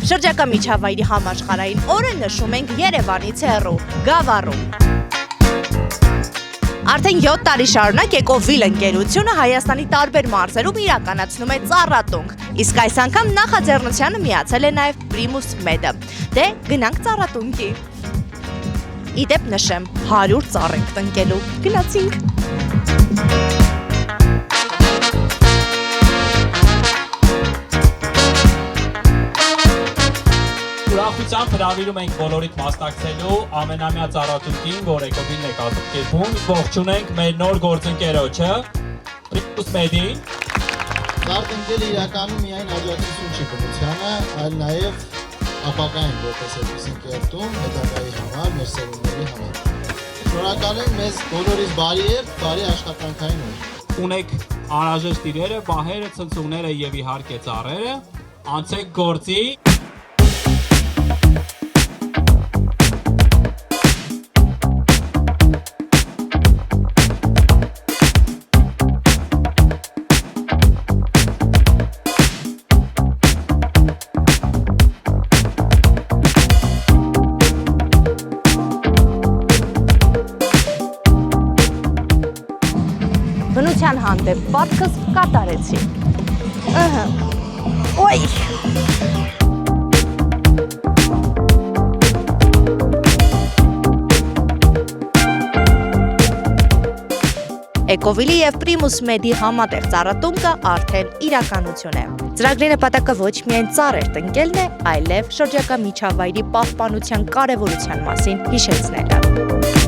Շրջակա միջավայրի համաշխարհային օրը նշում ենք Երևանից հեռու, Գավառում։ Արդեն 7 տարի շարունակ Էկովիլ ընկերությունը Հայաստանի տարբեր մարզերում իրականացնում է ծառատունք, իսկ այս անգամ նախաձեռնությանը միացել է նաև Primus Med-ը։ Դե գնանք ծառատունքի։ Իդեպ նշեմ, 100 ծառ ենք տնկելու։ Գնացինք։ Ուրախությամբ հրավիրում ենք բոլորիդ մասնակցելու ամենամյա ծառատունքին, որ Էկովիլն է կազմակերպում։ Ողջունենք մեր նոր գործընկերոջը, Primus Med-ին։ Ծառտնկելը իրականում միայն աջակցություն չի բնությանը, այլ նաև ապագային որպես այդպիսին կերտում հետագայի համար, մեր սերունդների համար։ Շնորհակալ ենք մեզ բոլորիս բարի եւ բարի աշխատանքային օր։ Ունեք անհրաժեշտ իրերը, բահերը, ցնցումները եւ իհարկե ծառերը։ Անցեք գործի։ Բնության հանդեպ պատկս կատարեցի։ Ոյ։ Էկովիլի եւ Primus Med-ի համատեղ ծառատունքը արդեն իրականություն է։ Ծրագրի նպատակը ոչ միայն ծառեր տնկելն է, այլև շրջակա միջավայրի պահպանության կարևորության մասին հիշեցնելը։